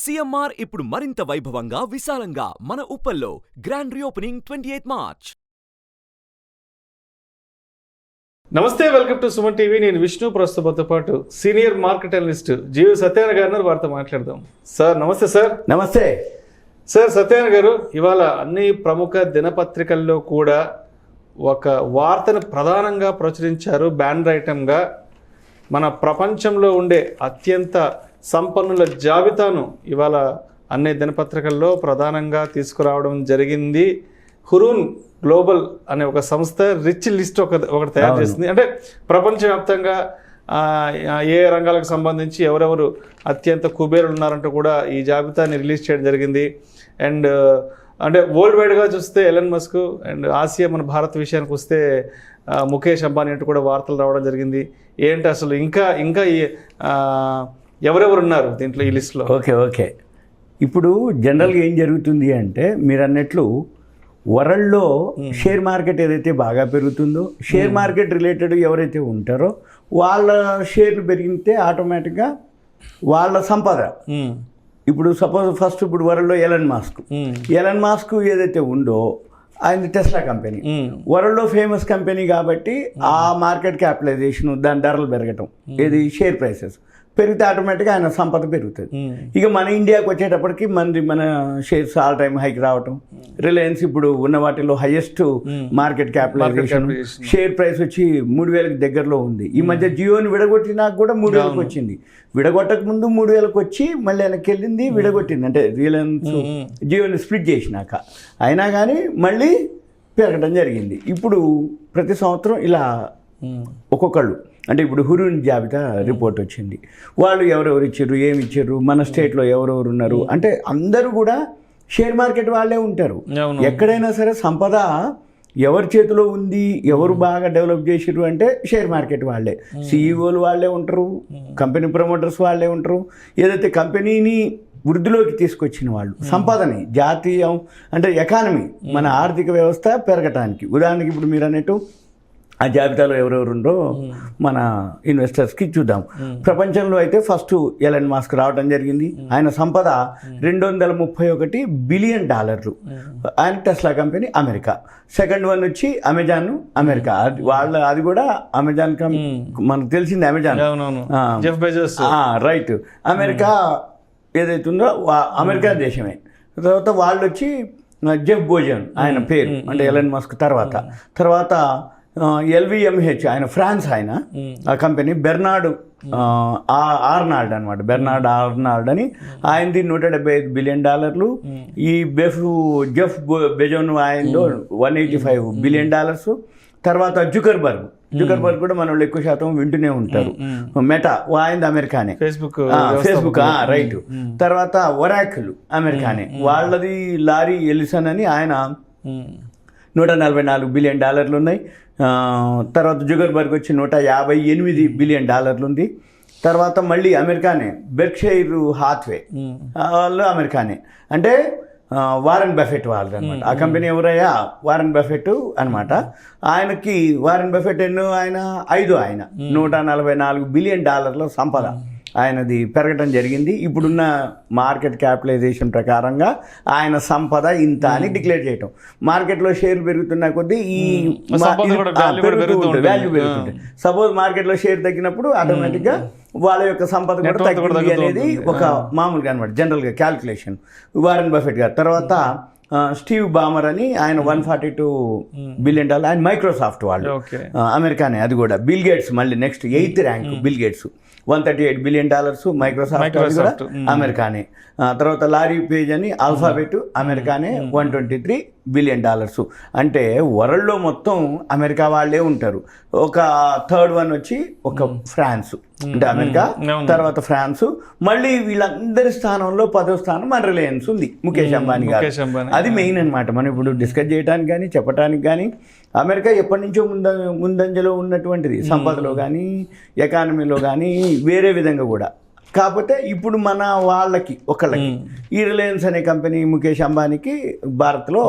CMR ఇప్పుడు మరింత వైభవంగా విశాలంగా మన ఉప్పల్లో గ్రాండ్ రీఓపెనింగ్ 28 మార్చ్. నమస్తే, వెల్కమ్ టు సుమన్ టీవీ. నేను విష్ణు. ప్రస్తుతంతో పాటు సీనియర్ మార్కెట్ అనలిస్ట్ జీవి సత్యనారాయణ గారు వారితో మాట్లాడదాం. సార్ నమస్తే. సార్ నమస్తే. సార్ సత్యనారాయణ గారు, ఇవాళ అన్ని ప్రముఖ దినపత్రికల్లో కూడా ఒక వార్తను ప్రధానంగా ప్రచురించారు. బ్యానర్ ఐటమ్గా మన ప్రపంచంలో ఉండే అత్యంత సంపన్నుల జాబితాను ఇవాళ అన్ని దినపత్రికల్లో ప్రధానంగా తీసుకురావడం జరిగింది. హురూన్ గ్లోబల్ అనే ఒక సంస్థ రిచ్ లిస్ట్ ఒకటి తయారు చేసింది. అంటే ప్రపంచవ్యాప్తంగా ఏ రంగాలకు సంబంధించి ఎవరెవరు అత్యంత కుబేరులు ఉన్నారంటూ కూడా ఈ జాబితాని రిలీజ్ చేయడం జరిగింది. అండ్ అంటే వరల్డ్ వైడ్గా చూస్తే ఎలన్ మస్క్, అండ్ ఆసియా మన భారత్ విషయానికి వస్తే ముఖేష్ అంబానీ అంటూ కూడా వార్తలు రావడం జరిగింది. ఏంటి అసలు ఇంకా ఎవరెవరు ఉన్నారు దీంట్లో ఈ లిస్ట్లో? ఓకే. ఇప్పుడు జనరల్గా ఏం జరుగుతుంది అంటే, మీరు అన్నట్లు వరల్డ్లో షేర్ మార్కెట్ ఏదైతే బాగా పెరుగుతుందో, షేర్ మార్కెట్ రిలేటెడ్ ఎవరైతే ఉంటారో వాళ్ళ షేర్లు పెరిగితే ఆటోమేటిక్గా వాళ్ళ సంపద. ఇప్పుడు సపోజ్ ఫస్ట్ ఇప్పుడు వరల్డ్లో ఎలన్ మాస్క్ ఏదైతే ఉందో ఆయన టెస్లా కంపెనీ వరల్డ్లో ఫేమస్ కంపెనీ కాబట్టి ఆ మార్కెట్ క్యాపిటలైజేషన్, దాని ధరలు పెరగటం, ఏది షేర్ ప్రైసెస్ పెరిగితే ఆటోమేటిక్గా ఆయన సంపద పెరుగుతుంది. ఇక మన ఇండియాకి వచ్చేటప్పటికి మన షేర్స్ ఆల్ టైమ్ హైక్ రావటం, రిలయన్స్ ఇప్పుడు ఉన్న వాటిలో highest market capitalisation, share price వచ్చి 3,000కి దగ్గరలో ఉంది. ఈ మధ్య జియోని విడగొట్టినాక కూడా 3,000కి వచ్చింది. విడగొట్టక ముందు 3,000కి వచ్చి మళ్ళీ వెనక్కి వెళ్ళింది, విడగొట్టింది. అంటే రిలయన్స్ జియోని స్ప్లిట్ చేసినాక అయినా కానీ మళ్ళీ పెరగడం జరిగింది. ఇప్పుడు ప్రతి సంవత్సరం ఇలా ఒక్కొక్కళ్ళు, అంటే ఇప్పుడు హురూన్ జాబితా రిపోర్ట్ వచ్చింది. వాళ్ళు ఎవరెవరు ఇచ్చారు, ఏమి ఇచ్చారు, మన స్టేట్లో ఎవరెవరు ఉన్నారు అంటే అందరూ కూడా షేర్ మార్కెట్ వాళ్ళే ఉంటారు. ఎక్కడైనా సరే సంపద ఎవరి చేతిలో ఉంది, ఎవరు బాగా డెవలప్ చేసారు అంటే షేర్ మార్కెట్ వాళ్ళే. సిఈఓలు వాళ్ళే ఉంటారు, కంపెనీ ప్రమోటర్స్ వాళ్ళే ఉంటారు. ఏదైతే కంపెనీని వృద్ధిలోకి తీసుకొచ్చిన వాళ్ళు, సంపదని జాతీయం అంటే ఎకానమీ, మన ఆర్థిక వ్యవస్థ పెరగటానికి. ఉదాహరణకి ఇప్పుడు మీరు అన్నట్టు ఆ జాబితాలో ఎవరెవరు ఉండో మన ఇన్వెస్టర్స్కి చూద్దాం. ప్రపంచంలో అయితే ఫస్ట్ ఎలన్ మాస్క్ రావడం జరిగింది. ఆయన సంపద $231 బిలియన్. ఆయన Tesla company America. Second one వచ్చి అమెజాన్ అమెరికా. అది కూడా అమెజాన్ మనకు తెలిసింది అమెజాన్, రైట్. అమెరికా ఏదైతే ఉందో అమెరికా దేశమే. తర్వాత వాళ్ళు వచ్చి జెఫ్ బెజోస్, ఆయన పేరు అంటే ఎలన్ మస్క్ తర్వాత LVMH, ఆయన ఫ్రాన్స్, ఆయన ఆ కంపెనీ బెర్నార్డ్ ఆర్నాల్డ్ అనమాట. బెర్నార్డ్ ఆర్నాల్డ్ అని ఆయనది $175 బిలియన్. ఈ జెఫ్ బెజోస్ ఆయనలో $185 బిలియన్. తర్వాత జుకర్బర్గ్ కూడా మన వాళ్ళు ఎక్కువ శాతం వింటూనే ఉంటారు. మెటా ఆయనది అమెరికానే, ఫేస్బుక్ రైట్. తర్వాత ఒరాకిల్ అమెరికానే, వాళ్ళది లారీ ఎలిసన్ అని, ఆయన $144 బిలియన్ ఉన్నాయి. తర్వాత జుకర్బర్గ్ వచ్చి $158 బిలియన్ ఉంది. తర్వాత మళ్ళీ అమెరికానే బెర్క్షైర్ హాత్వే, వాళ్ళు అమెరికానే. అంటే వారెన్ బఫెట్ వాళ్ళది అనమాట. ఆ కంపెనీ ఎవరయ్యా? వారెన్ బఫెట్ అనమాట. ఆయనకి వారెన్ బఫెట్ ఆయన 5 ఆయన $144 బిలియన్ సంపద ఆయనది పెరగడం జరిగింది. ఇప్పుడున్న మార్కెట్ క్యాపిటలైజేషన్ ప్రకారంగా ఆయన సంపద ఇంత అని డిక్లేర్ చేయటం. మార్కెట్లో షేర్లు పెరుగుతున్న కొద్దీ ఈ వాల్యూ పెరుగుతుంది. సపోజ్ మార్కెట్లో షేర్ తగ్గినప్పుడు ఆటోమేటిక్గా వాళ్ళ యొక్క సంపద కూడా తగ్గుతుంది అనేది ఒక మామూలుగా అనమాట, జనరల్గా క్యాల్కులేషన్. వారెన్ బఫెట్ గారు. తర్వాత స్టీవ్ బామర్ అని, ఆయన $142 బిలియన్. ఆయన మైక్రోసాఫ్ట్ వాళ్ళు, అమెరికానే. అది కూడా బిల్ గేట్స్ మళ్ళీ next 8th rank. Bill gates $138 billion. Microsoft కూడా అమెరికానే. తర్వాత లారీ పేజ్ అని ఆల్ఫాబెట్ అమెరికానే, $123 బిలియన్. అంటే వరల్డ్లో మొత్తం అమెరికా వాళ్ళే ఉంటారు. ఒక థర్డ్ వన్ వచ్చి ఒక ఫ్రాన్స్, అంటే అమెరికా తర్వాత ఫ్రాన్స్. మళ్ళీ వీళ్ళందరి స్థానంలో 10వ స్థానం మన రిలయన్స్ ఉంది, ముఖేష్ అంబానీ గారు. అది మెయిన్ అనమాట. మనం ఇప్పుడు డిస్కస్ చేయడానికి కానీ చెప్పడానికి కానీ అమెరికా ఎప్పటి నుంచో ముందంజలో ఉన్నటువంటిది, సంపదలో కానీ ఎకానమీలో కానీ వేరే విధంగా కూడా. కాకపోతే ఇప్పుడు మన వాళ్ళకి ఒకళ్ళకి ఈ రిలయన్స్ అనే కంపెనీ ముఖేష్ అంబానీకి భారత్లో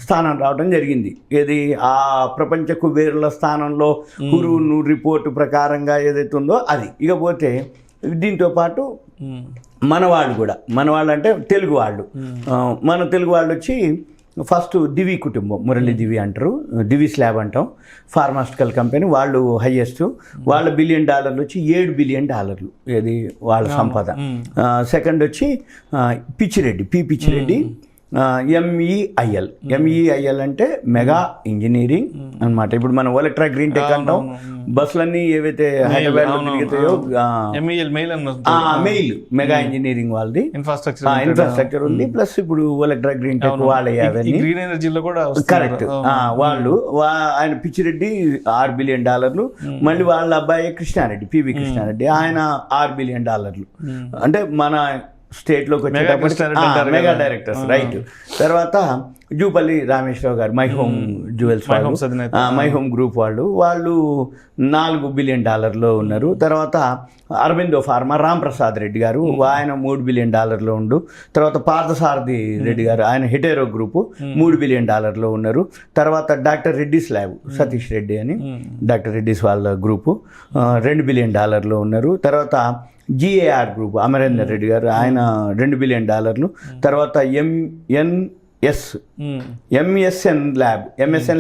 స్థానం రావడం జరిగింది. ఏది ఆ ప్రపంచ కుబేరుల స్థానంలో హురూన్ రిపోర్టు ప్రకారంగా ఏదైతే ఉందో అది. ఇకపోతే దీంతో పాటు మన వాళ్ళు అంటే తెలుగు వాళ్ళు, మన తెలుగు వాళ్ళు వచ్చి ఫస్ట్ దివి కుటుంబం, మురళి దివి అంటారు, దివి స్లాబ్ అంటాం, ఫార్మాస్టికల్ కంపెనీ, వాళ్ళు హైయెస్ట్, వాళ్ళ $1 బిలియన్ వచ్చి $7 బిలియన్ ఇది వాళ్ళ సంపద. సెకండ్ వచ్చి పిచ్చిరెడ్డి MEIL అంటే మెగా ఇంజనీరింగ్ అనమాట. ఇప్పుడు మనం ఓలెక్ట్రా గ్రీన్ టెక్ అంటాం, బస్సులన్నీ ఏవైతే హైదరాబాద్లో తిరుగుతాయో మెయిల్ మెగా ఇంజనీరింగ్ వాళ్ళది ఇన్ఫ్రాస్ట్రక్చర్ ఉంది, ప్లస్ ఇప్పుడు ఓలెక్ట్రా గ్రీన్ టెక్ వాళ్ళే అవన్నీ గ్రీన్ ఎనర్జీలో కూడా కరెక్ట్. వాళ్ళు ఆయన పిచ్చిరెడ్డి $6 బిలియన్, మళ్ళీ వాళ్ళ అబ్బాయి కృష్ణారెడ్డి, PV కృష్ణారెడ్డి, ఆయన $6 బిలియన్. అంటే మన స్టేట్లోకి వచ్చేటప్పుడు మెగా డైరెక్టర్స్, రైట్. తర్వాత జూపల్లి రామేశ్వరరావు గారు మై హోమ్ జ్యువెల్స్ వాళ్ళు, మై హోమ్ గ్రూప్ వాళ్ళు $4 బిలియన్ ఉన్నారు. తర్వాత అరవిందో ఫార్మా రాంప్రసాద్ రెడ్డి గారు, ఆయన $3 బిలియన్ ఉండు. తర్వాత పార్థసారథి రెడ్డి గారు, ఆయన హిటేరో గ్రూపు $3 బిలియన్ ఉన్నారు. తర్వాత డాక్టర్ రెడ్డిస్ ల్యాబ్ సతీష్ రెడ్డి అని, డాక్టర్ రెడ్డిస్ వాళ్ళ గ్రూపు $2 బిలియన్ ఉన్నారు. తర్వాత GAR గ్రూప్ అమరేందర్ రెడ్డి గారు, ఆయన $2 బిలియన్. తర్వాత MSN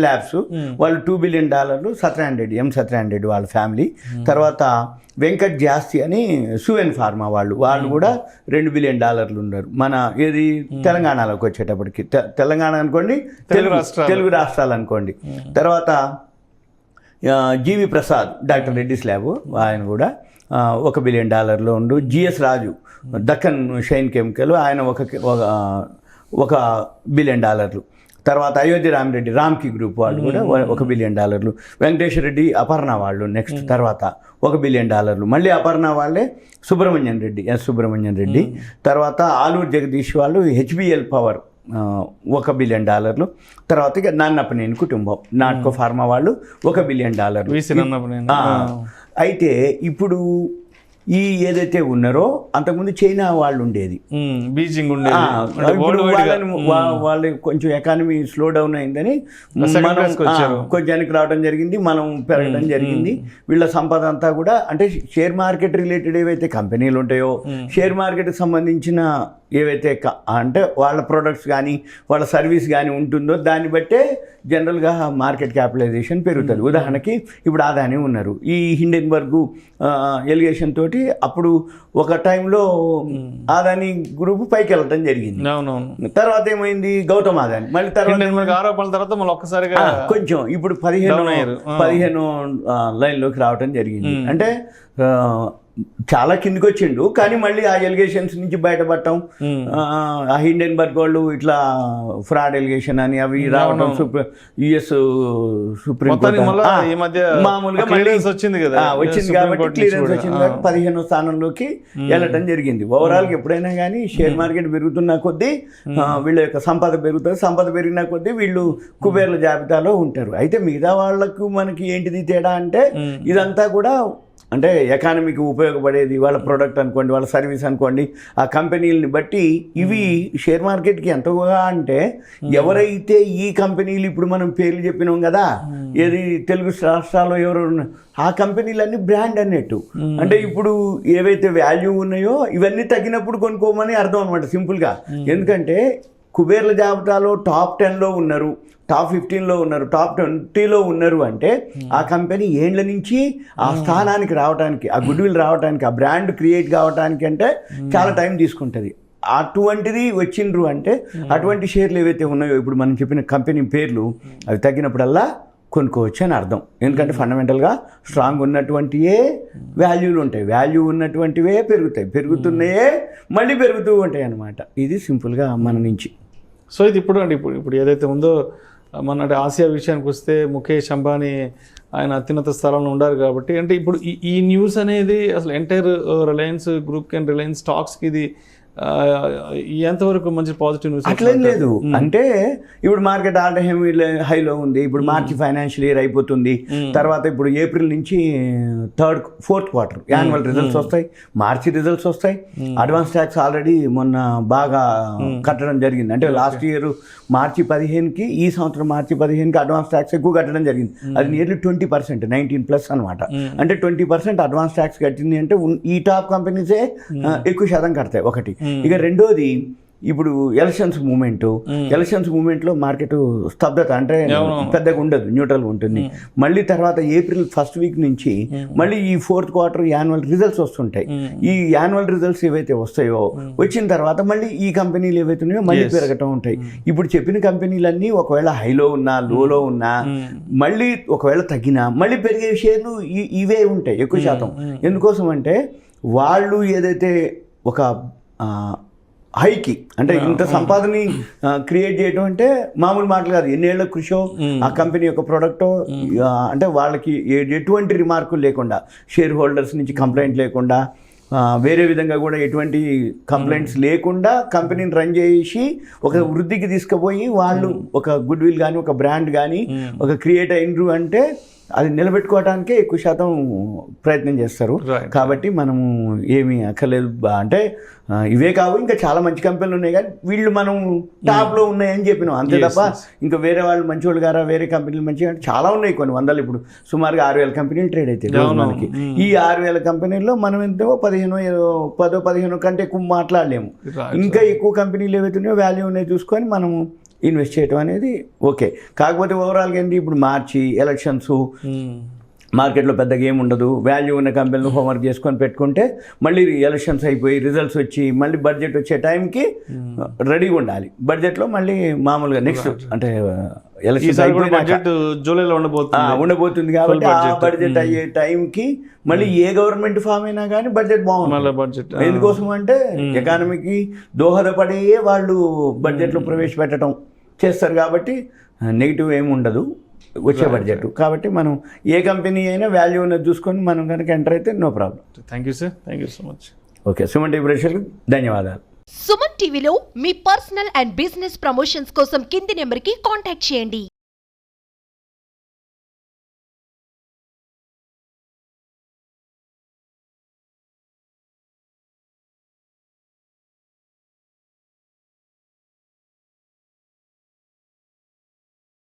ల్యాబ్స్ వాళ్ళు $2 బిలియన్, సత్యనారాయణ రెడ్డి వాళ్ళ ఫ్యామిలీ. తర్వాత వెంకట్ జాస్తి అని సువెన్ ఫార్మా వాళ్ళు కూడా $2 బిలియన్ ఉన్నారు. మన ఏది తెలంగాణలోకి వచ్చేటప్పటికి, తెలంగాణ అనుకోండి, తెలుగు రాష్ట్రాలు అనుకోండి. తర్వాత జీవి ప్రసాద్ డాక్టర్ రెడ్డిస్ ల్యాబ్, ఆయన కూడా $1 బిలియన్ ఉండు. GS రాజు దక్కన్ షైన్ కెమికల్, ఆయన $1 బిలియన్. తర్వాత అయోధ్య రామిరెడ్డి రామ్కి గ్రూప్ వాళ్ళు కూడా $1 బిలియన్. వెంకటేశ్వర రెడ్డి అపర్ణ వాళ్ళు నెక్స్ట్, తర్వాత $1 బిలియన్. మళ్ళీ అపర్ణ వాళ్ళే సుబ్రహ్మణ్యం రెడ్డి. తర్వాత ఆలూరు జగదీష్ వాళ్ళు HBL పవర్ $1 బిలియన్. తర్వాత ఇక నాన్నపనేని కుటుంబం, నాట్కో ఫార్మా వాళ్ళు $1 బిలియన్. అయితే ఇప్పుడు ఈ ఏదైతే ఉన్నారో అంతకుముందు చైనా వాళ్ళు ఉండేది, బీజింగ్ వాళ్ళు కొంచెం ఎకానమీ స్లో డౌన్ అయిందని కొంచెం రావడం జరిగింది, మనం పెరగడం జరిగింది. వీళ్ళ సంపద అంతా కూడా అంటే షేర్ మార్కెట్ రిలేటెడ్ ఏవైతే కంపెనీలు ఉంటాయో, షేర్ మార్కెట్కి సంబంధించిన ఏవైతే అంటే వాళ్ళ ప్రొడక్ట్స్ కానీ వాళ్ళ సర్వీస్ కానీ ఉంటుందో దాన్ని బట్టే జనరల్గా మార్కెట్ క్యాపిటలైజేషన్ పెరుగుతుంది. ఉదాహరణకి ఇప్పుడు అదాని ఉన్నారు, ఈ హిండెన్బర్గ్ ఎలిగేషన్ తోటి అప్పుడు ఒక టైంలో అదాని గ్రూప్ పైకి వెళ్ళటం జరిగింది. తర్వాత ఏమైంది, గౌతమ్ అదాని మళ్ళీ తర్వాత ఆరోపణల తర్వాత మళ్ళీ ఒక్కసారిగా కొంచెం ఇప్పుడు 15 లైన్లోకి రావటం జరిగింది. అంటే చాలా కిందికి వచ్చిండు, కానీ మళ్ళీ ఆ ఎలిగేషన్స్ నుంచి బయటపడటం, ఆ హిండెన్బర్గ్ వాళ్ళు ఇట్లా ఫ్రాడ్ ఎలిగేషన్ అని అవి రావడం, US సుప్రీం మామూలుగా వచ్చింది కాబట్టి క్లియరెన్స్ వచ్చింది కాబట్టి 15వ స్థానంలోకి వెళ్ళటం జరిగింది. ఓవరాల్గా ఎప్పుడైనా కానీ షేర్ మార్కెట్ పెరుగుతున్న కొద్దీ వీళ్ళ యొక్క సంపద పెరుగుతుంది, సంపద పెరిగిన కొద్దీ వీళ్ళు కుబేర్ల జాబితాలో ఉంటారు. అయితే మిగతా వాళ్ళకు మనకి ఏంటిది తేడా అంటే ఇదంతా కూడా అంటే ఎకానమీకి ఉపయోగపడేది, వాళ్ళ ప్రోడక్ట్ అనుకోండి, వాళ్ళ సర్వీస్ అనుకోండి, ఆ కంపెనీలని బట్టి ఇవి షేర్ మార్కెట్కి ఎంతగా అంటే ఎవరైతే ఈ కంపెనీలు ఇప్పుడు మనం పేర్లు చెప్పినాం కదా, ఏది తెలుగు రాష్ట్రాల్లో ఎవరు ఆ కంపెనీలన్నీ బ్రాండ్ అన్నట్టు. అంటే ఇప్పుడు ఏవైతే వాల్యూ ఉన్నాయో ఇవన్నీ తగ్గినప్పుడు కొనుక్కోమని అర్థం అనమాట సింపుల్గా. ఎందుకంటే కుబేర్ల జాబితాలో టాప్ 10లో ఉన్నారు, టాప్ 15లో ఉన్నారు, టాప్ 20లో ఉన్నారు అంటే ఆ కంపెనీ ఏండ్ల నుంచి ఆ స్థానానికి రావడానికి, ఆ గుడ్ విల్ రావడానికి, ఆ బ్రాండ్ క్రియేట్ కావడానికి అంటే చాలా టైం తీసుకుంటుంది. అటువంటిది వచ్చిండ్రు అంటే అటువంటి షేర్లు ఏవైతే ఉన్నాయో ఇప్పుడు మనం చెప్పిన కంపెనీ పేర్లు అవి తగ్గినప్పుడల్లా కొనుక్కోవచ్చు అని అర్థం. ఎందుకంటే ఫండమెంటల్గా స్ట్రాంగ్ ఉన్నటువంటివే వాల్యూలు ఉంటాయి, వాల్యూ ఉన్నటువంటివే పెరుగుతున్నాయే మళ్ళీ పెరుగుతూ ఉంటాయి అన్నమాట. ఇది సింపుల్గా మన నుంచి. సో ఇది ఇప్పుడు ఏదైతే ఉందో మన ఆసియా విషయానికి వస్తే ముఖేష్ అంబానీ ఆయన అత్యున్నత స్థలంలో ఉండారు కాబట్టి, అంటే ఇప్పుడు ఈ న్యూస్ అనేది అసలు ఎంటైర్ రిలయన్స్ గ్రూప్కి అండ్ రిలయన్స్ స్టాక్స్కి ఇది ఎంతవరకు మంచి పాజిటివ్ న్యూస్? అట్లేం లేదు. అంటే ఇప్పుడు మార్కెట్ ఆల్ టైమ్ హైలో ఉంది. ఇప్పుడు మార్చి ఫైనాన్షియల్ ఇయర్ అయిపోతుంది. తర్వాత ఇప్పుడు ఏప్రిల్ నుంచి ఫోర్త్ క్వార్టర్ యాన్యువల్ రిజల్ట్స్ వస్తాయి, మార్చి రిజల్ట్స్ వస్తాయి. అడ్వాన్స్ ట్యాక్స్ ఆల్రెడీ మొన్న బాగా కట్టడం జరిగింది. అంటే లాస్ట్ ఇయర్ మార్చి 15కి, ఈ సంవత్సరం మార్చి 15కి అడ్వాన్స్ ట్యాక్స్ ఎక్కువ కట్టడం జరిగింది. అది నియర్లీ 20%, 19+ అనమాట. అంటే 20% అడ్వాన్స్ ట్యాక్స్ కట్టింది అంటే ఈ టాప్ కంపెనీసే ఎక్కువ శాతం కడతాయి ఒకటి. ఇక రెండోది, ఇప్పుడు ఎలక్షన్స్ మూమెంట్లో మార్కెట్ స్తబ్దత, అంటే పెద్దగా ఉండదు, న్యూట్రల్ ఉంటుంది. మళ్ళీ తర్వాత ఏప్రిల్ ఫస్ట్ వీక్ నుంచి మళ్ళీ ఈ ఫోర్త్ క్వార్టర్ యాన్యువల్ రిజల్ట్స్ వస్తుంటాయి. ఈ యాన్యువల్ రిజల్ట్స్ ఏవైతే వస్తాయో వచ్చిన తర్వాత మళ్ళీ ఈ కంపెనీలు ఏవైతే ఉన్నాయో మళ్ళీ పెరగటం ఉంటాయి. ఇప్పుడు చెప్పిన కంపెనీలన్నీ ఒకవేళ హైలో ఉన్నా, లోలో ఉన్నా, మళ్ళీ ఒకవేళ తగ్గినా మళ్ళీ పెరిగే షేర్లు ఇవే ఉంటాయి ఎక్కువ శాతం. ఎందుకోసం అంటే వాళ్ళు ఏదైతే ఒక హైకి, అంటే ఇంత సంపాదనని క్రియేట్ చేయడం అంటే మామూలు మాటలు కాదు. ఎన్నేళ్ల కృషో ఆ కంపెనీ యొక్క ప్రోడక్టో, అంటే వాళ్ళకి ఎటువంటి రిమార్కులు లేకుండా, షేర్ హోల్డర్స్ నుంచి కంప్లైంట్ లేకుండా, వేరే విధంగా కూడా ఎటువంటి కంప్లైంట్స్ లేకుండా కంపెనీని రన్ చేసి ఒక వృద్ధికి తీసుకుపోయి వాళ్ళు ఒక గుడ్ విల్ కానీ, ఒక బ్రాండ్ కానీ ఒక క్రియేట్ అయినరు అంటే అది నిలబెట్టుకోవడానికే ఎక్కువ శాతం ప్రయత్నం చేస్తారు. కాబట్టి మనము ఏమీ అక్కర్లేదు. అంటే ఇవే కావు, ఇంకా చాలా మంచి కంపెనీలు ఉన్నాయి, కానీ వీళ్ళు మనం టాప్లో ఉన్నాయని చెప్పినాం అంతే తప్ప ఇంకా వేరే వాళ్ళు మంచి వాళ్ళు గారా, వేరే కంపెనీలు మంచిగా చాలా ఉన్నాయి, కొన్ని వందలు. ఇప్పుడు సుమారుగా 6,000 కంపెనీలు ట్రేడ్ అవుతాయి మనకి. ఈ 6,000 కంపెనీల్లో మనం ఎంతో 15 కంటే ఎక్కువ మాట్లాడలేము. ఇంకా ఎక్కువ కంపెనీలు ఏవైతే ఉన్నాయో వాల్యూ ఉన్నాయో చూసుకొని మనము ఇన్వెస్ట్ చేయడం అనేది ఓకే. కాకపోతే ఓవరాల్గా ఏంటి, ఇప్పుడు మార్చి ఎలక్షన్స్, మార్కెట్లో పెద్దగా ఏమి ఉండదు. వాల్యూ ఉన్న కంపెనీలు హోంవర్క్ చేసుకొని పెట్టుకుంటే మళ్ళీ ఎలక్షన్స్ అయిపోయి రిజల్ట్స్ వచ్చి మళ్ళీ బడ్జెట్ వచ్చే టైంకి రెడీగా ఉండాలి. బడ్జెట్లో మళ్ళీ మామూలుగా నెక్స్ట్ అంటే బడ్జెట్ జూలైలో ఉండబోతుంది కాబట్టి ఆ బడ్జెట్ అయ్యే టైంకి మళ్ళీ ఏ గవర్నమెంట్ ఫామ్ అయినా కానీ బడ్జెట్ బాగుంటుంది. ఎందుకోసం అంటే ఎకానమీకి దోహదపడే వాళ్ళు బడ్జెట్లో ప్రవేశపెట్టడం చేస్తారు కాబట్టి నెగిటివ్ ఏమి ఉండదు వచ్చే బడ్జెట్. కాబట్టి మనం ఏ కంపెనీ అయినా వాల్యూ ఉన్నది చూసుకొని మనం కనుక ఎంటర్ అయితే no problem. Thank you sir, thank you so much. Okay, Suman TV ప్రేక్షకులకు ధన్యవాదాలు. సుమన్ టీవీలో మీ పర్సనల్ అండ్ బిజినెస్ ప్రమోషన్స్ కోసం కింది నెంబర్కి కాంటాక్ట్ చేయండి.